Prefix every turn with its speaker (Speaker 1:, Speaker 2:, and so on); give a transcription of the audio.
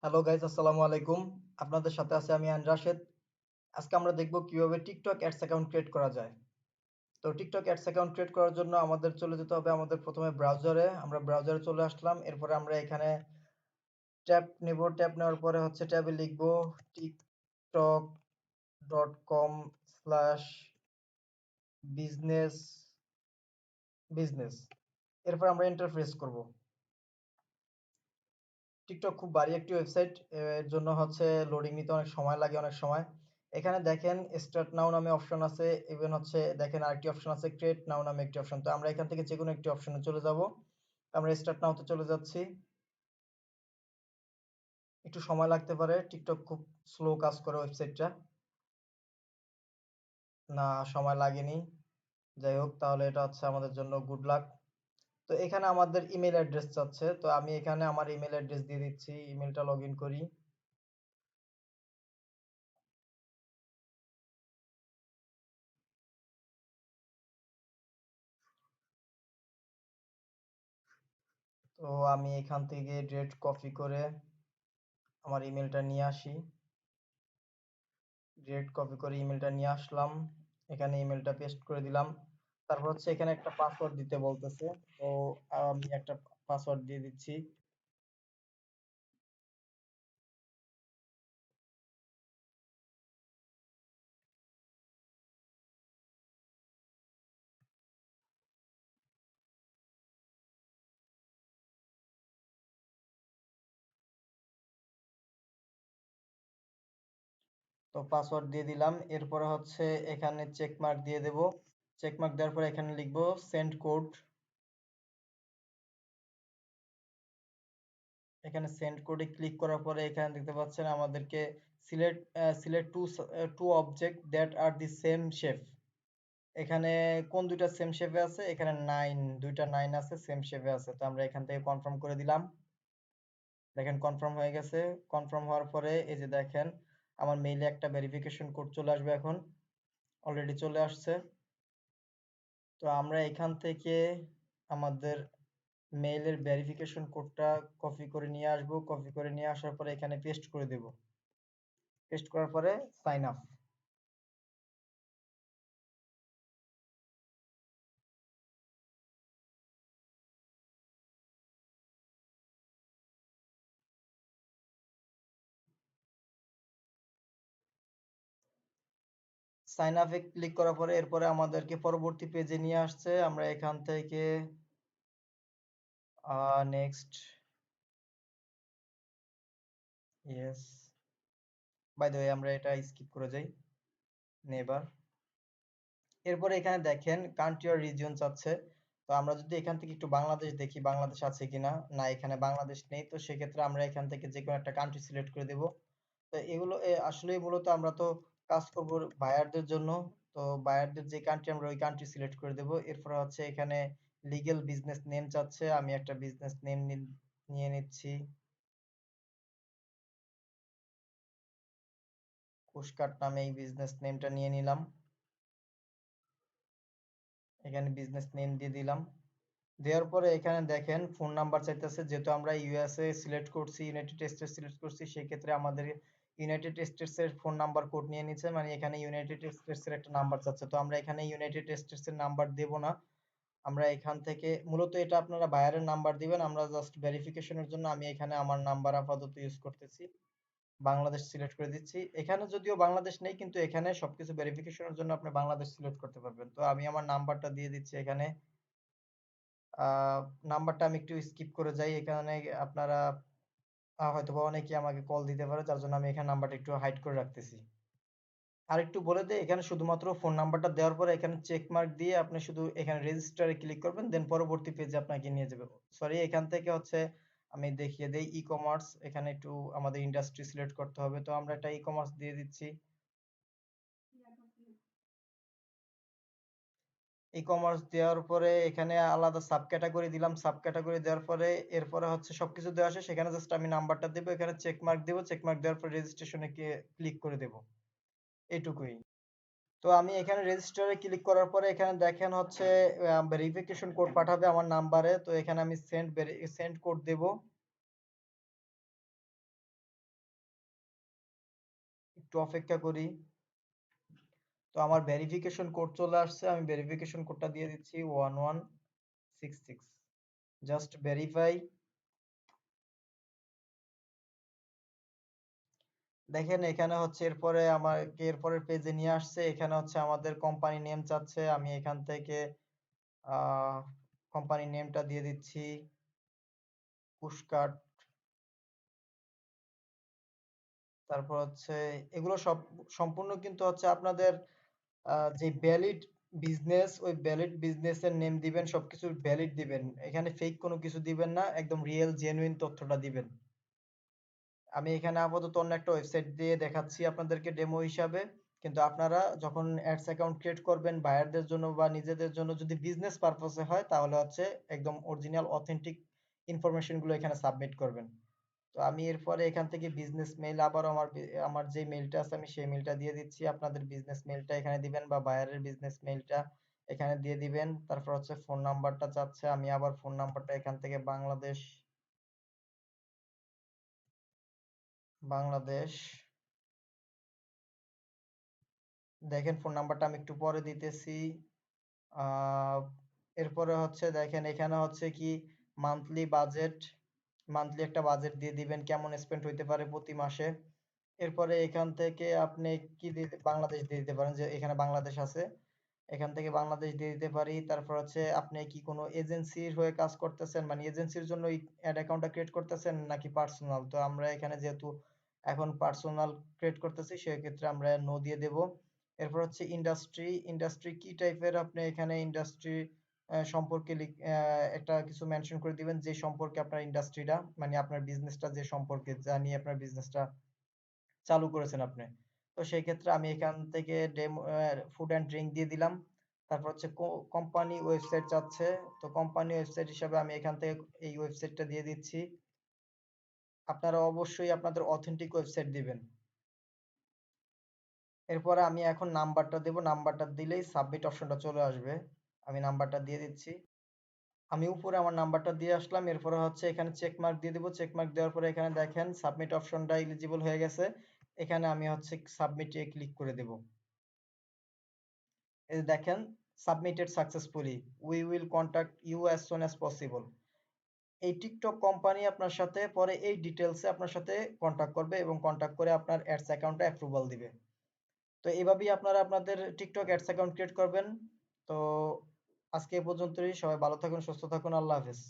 Speaker 1: Hello guys, আসসালামু আলাইকুম। আপনাদের সাথে আছে আমি রাশেদ। আজকে আমরা দেখব কিভাবে টিকটক অ্যাডস অ্যাকাউন্ট ক্রিয়েট করা যায়। তো টিকটক অ্যাডস অ্যাকাউন্ট ক্রিয়েট করার জন্য আমাদের চলে যেতে হবে আমাদের প্রথমে ব্রাউজারে। আমরা ব্রাউজারে চলে আসলাম। এরপরে আমরা এখানে ট্যাব নেব। ট্যাব নেওয়ার পরে হচ্ছে ট্যাবে লিখব tiktok.com/business business। এরপর আমরা এন্টার প্রেস করব। টিকটক খুব ভারী একটি ওয়েবসাইট। এর জন্য হচ্ছে লোডিং নিতে অনেক সময় লাগে অনেক সময়। এখানে দেখেন স্টার্ট নাও নামে অপশন আছে, ইভেন হচ্ছে দেখেন আরেকটি অপশন আছে ক্রিয়েট নাও নামে একটি অপশন। তো আমরা এখান থেকে যেকোনো একটি অপশনে চলে যাব। আমরা স্টার্ট নাওতে চলে যাচ্ছি। একটু সময় লাগতে পারে, টিকটক খুব স্লো কাজ করে ওয়েবসাইটটা। না, সময় লাগেনি। যাই হোক, তাহলে এটা হচ্ছে আমাদের জন্য গুড লাক। তো এখানে আমাদের ইমেল অ্যাড্রেস চাচ্ছে, তো আমি এখানে আমার ইমেল অ্যাড্রেস দিয়ে দিচ্ছি। ইমেলটা লগ ইন করি। তো আমি এখান থেকে ডিরেক্ট কপি করে আমার ইমেলটা নিয়ে আসি। ডিরেক্ট কপি করে ইমেলটা নিয়ে আসলাম। এখানে ইমেলটা পেস্ট করে দিলাম। তারপর হচ্ছে এখানে একটা পাসওয়ার্ড দিতে বলতেছে। তো আমি একটা পাসওয়ার্ড দিয়ে দিচ্ছি। তো পাসওয়ার্ড দিয়ে দিলাম। এরপরে হচ্ছে এখানে চেক মার্ক দিয়ে দেব। চেক মার্ক দেওয়ার পরে এখানে লিখবো সেন্ড কোড। এখানে সেন্ড কোডে ক্লিক করার পরে এখানে দেখতে পাচ্ছেন আমাদেরকে select select to object that are the same shape. এখানে কোন দুইটা সেম শেপে আছে? এখানে দুইটা 9 আছে, সেম শেপে আছে। তো আমরা এখান থেকে কনফার্ম করে দিলাম। দেখেন কনফার্ম হয়ে গেছে। কনফার্ম হওয়ার পরে এই যে দেখেন আমার মেইলে একটা ভেরিফিকেশন কোড চলে আসবে এখন। অলরেডি চলে আসছে। তো আমরা এখান থেকে আমাদের মেইলের ভেরিফিকেশন কোডটা কপি করে নিয়ে আসব। কপি করে নিয়ে আসার পরে এখানে পেস্ট করে দেব। পেস্ট করার পরে সাইন আপ। সাইন আপে ক্লিক করার পরে এরপরে আমাদেরকে পরবর্তী পেজে নিয়ে আসছে। আমরা এখান থেকে next, yes, by the way আমরা এটা স্কিপ করে যাই, নেভার। এরপরে এখানে দেখেন কান্ট্রি অর রিজিয়ন চাচ্ছে। তো আমরা যদি এখান থেকে একটু বাংলাদেশ দেখি বাংলাদেশ আছে কিনা। না, এখানে বাংলাদেশ নেই। তো সেক্ষেত্রে আমরা এখান থেকে যে কোনো একটা কান্ট্রি সিলেক্ট করে দেব। তো এগুলো আসলে মূলত আমরা তো কাজ করব বায়ারদের জন্য। তো বায়ারদের যে কান্ট্রি আমরা ওই কান্ট্রি সিলেক্ট করে দেব। এরপর হচ্ছে এখানে লিগ্যাল বিজনেস নেম চাচ্ছে, আমি একটা বিজনেস নেম নিয়ে নিচ্ছি। কুশকাট নামে এই বিজনেস নেমটা নিয়ে নিলাম। এখানে বিজনেস নেম দিয়ে দিলাম। দেওয়ার পরে এখানে দেখেন ফোন নাম্বার চাইতেছে। যেহেতু আমরা ইউএসএ সিলেক্ট করছি, ইউনাইটেড স্টেটস সিলেক্ট করছি, সেই ক্ষেত্রে আমাদের ইউনাইটেড স্টেটস এর ফোন নাম্বার কোড নিয়ে নিচ্ছে, মানে এখানে ইউনাইটেড স্টেটস এর একটা নাম্বার চাচ্ছে। তো আমরা এখানে ইউনাইটেড স্টেটস এর নাম্বার দেব না। আমরা এখান থেকে মূলত এটা আপনারা বায়ারের নাম্বার দিবেন। আমরা জাস্ট ভেরিফিকেশনের জন্য আমি এখানে আমার নাম্বার আপাতত ইউজ করতেছি। বাংলাদেশ সিলেক্ট করে দিচ্ছি। এখানে যদিও বাংলাদেশ নেই, কিন্তু এখানে সবকিছু ভেরিফিকেশনের জন্য আপনি বাংলাদেশ সিলেক্ট করতে পারবেন। তো আমি আমার নাম্বারটা দিয়ে দিচ্ছি এখানে। আহ নাম্বারটা আমি একটু স্কিপ করে যাই। এখানে আপনারা হয়তোবা অনেকেই আমাকে কল দিতে পারে, যার জন্য আমি এখানে নাম্বারটা একটু হাইড করে রাখতেছি। আর একটু বলে দেই, এখানে শুধুমাত্র ফোন নাম্বারটা দেওয়ার পরে এখানে চেক মার্ক দিয়ে আপনি শুধু এখানে রেজিস্টারে ক্লিক করবেন, দেন পরবর্তী পেজে আপনাকে নিয়ে যাবে। সরি, এখান থেকে হচ্ছে আমি দেখিয়ে দেই ই কমার্স। এখানে একটু আমাদের ইন্ডাস্ট্রি সিলেক্ট করতে হবে। তো আমরা একটা ই কমার্স দিয়ে দিচ্ছি। ই কমার্স দেওয়ার পরে এখানে আলাদা সাব ক্যাটাগরি দিলাম। সাব ক্যাটাগরি দেওয়ার পরে এরপরে হচ্ছে সবকিছু দেওয়া আছে। সেখানে জাস্ট আমি নাম্বারটা দেবো, এখানে চেক মার্ক দেবো। চেক মার্ক দেওয়ার পর রেজিস্ট্রেশনে ক্লিক করে দেবো। এটুকুই। তো আমি এখানে রেজিস্টারে ক্লিক করার পরে এখানে দেখেন হচ্ছে ভেরিফিকেশন কোড পাঠাবে আমার নাম্বারে। তো এখানে আমি সেন্ড কোড দেব। একটু অপেক্ষা করি। তো আমার ভেরিফিকেশন কোড চলে আসছে, আমি ভেরিফিকেশন কোডটা দিয়ে দিচ্ছি 1166। Just verify. দেখেন এখানে হচ্ছে এরপরে আমাকে এরপরের পেজে নিয়ে আসছে, এখানে হচ্ছে আমাদের কোম্পানি নেম চাচ্ছে, আমি এখান থেকে আহ কোম্পানি নেমটা দিয়ে দিচ্ছি পুশকার্ট। তারপর হচ্ছে এগুলো সব সম্পূর্ণ কিন্তু হচ্ছে আপনাদের যে ভ্যালিড বিজনেস, ওই ভ্যালিড বিজনেসের নেম দিবেন, সবকিছু ভ্যালিড দিবেন, এখানে ফেক কোনো কিছু দিবেন না, একদম রিয়েল জেনুইন তথ্যটা দিবেন। আমি এখানে আপাতত অন্য একটা ওয়েবসাইট দিয়ে দেখাচ্ছি আপনাদেরকে ডেমো হিসাবে। কিন্তু আপনারা যখন অ্যাডস অ্যাকাউন্ট ক্রিয়েট করবেন বায়ারদের জন্য বা নিজেদের জন্য, যদি বিজনেস পারপসে হয় তাহলে হচ্ছে একদম অরিজিনাল অথেন্টিক ইনফরমেশন গুলো এখানে সাবমিট করবেন। তো আমি এরপরে এখান থেকে বিজনেস মেইল, আবার আমার যে মেইলটা আছে আমি সেই মেইলটা দিয়ে দিচ্ছি। আপনাদের বিজনেস মেইলটা এখানে দিবেন বা বায়ারের বিজনেস মেইলটা এখানে দিয়ে দিবেন। তারপর হচ্ছে ফোন নাম্বারটা চাচ্ছে, আমি আবার ফোন নাম্বারটা এখান থেকে বাংলাদেশ, বাংলাদেশ দেখেন ফোন নাম্বারটা আমি একটু পরে দিতেছি। আহ এরপরে হচ্ছে দেখেন এখানে হচ্ছে কি মান্থলি বাজেট, মান্থলি একটা বাজেট দিয়ে দিবেন কেমন স্পেন্ড হইতে পারে প্রতি মাসে। এরপরে এখান থেকে আপনি কি বাংলাদেশ দিয়ে দিতে পারেন, যে এখানে বাংলাদেশ আছে, এখান থেকে বাংলাদেশ দিয়ে দিতে পারি। তারপর হচ্ছে আপনি কি কোনো এজেন্সির হয়ে কাজ করতেছেন, মানে এজেন্সির জন্য অ্যাড অ্যাকাউন্টটা ক্রিয়েট করতেছেন নাকি পার্সোনাল। তো আমরা এখানে যেহেতু এখন পার্সোনাল ক্রিয়েট করতেছি সেক্ষেত্রে আমরা নো দিয়ে দেব। এরপর হচ্ছে ইন্ডাস্ট্রি, ইন্ডাস্ট্রি কি টাইপের আপনি এখানে ইন্ডাস্ট্রি সম্পর্কে একটা কিছু মেনশন করে দিবেন, যে সম্পর্কে আপনার ইন্ডাস্ট্রিটা, মানে আপনার বিজনেসটা যে সম্পর্কে, যা নিয়ে আপনার বিজনেসটা চালু করেছেন আপনি। তো সেই ক্ষেত্রে আমি এখান থেকে ফুড অ্যান্ড ড্রিঙ্ক দিয়ে দিলাম। তারপর হচ্ছে কোম্পানি ওয়েবসাইট চাচ্ছে, তো কোম্পানি ওয়েবসাইট হিসাবে আমি এখান থেকে এই ওয়েবসাইটটা দিয়ে দিচ্ছি। আপনারা অবশ্যই আপনাদের অথেন্টিক ওয়েবসাইট দিবেন। এরপরে আমি এখন নাম্বারটা দেব, নাম্বারটা দিলেই সাবমিট অপশনটা চলে আসবে। আমি নাম্বারটা দিয়ে দিচ্ছি। আমি উপরে আমার নাম্বারটা দিয়ে আসলাম, এরপরে হচ্ছে এখানে চেক মার্ক দিয়ে দিব। চেক মার্ক দেওয়ার পরে এখানে দেখেন সাবমিট অপশনটা এলিজিবল হয়ে গেছে। এখানে আমি হচ্ছে সাবমিটে ক্লিক করে দেব। এই যে দেখেন submitted successfully, we will contact you as soon as possible. এই টিকটক কোম্পানি আপনার সাথে পরে এই ডিটেলসে আপনার সাথে কন্টাক্ট করবে এবং কন্টাক্ট করে আপনার অ্যাডস অ্যাকাউন্টে অ্যাপ্রুভাল দিবে। তো এইভাবেই আপনারা আপনাদের টিকটক অ্যাডস অ্যাকাউন্ট ক্রিয়েট করবেন। তো আজকে এ পর্যন্তই, সবাই ভালো থাকুন, সুস্থ থাকুন, আল্লাহ হাফেজ।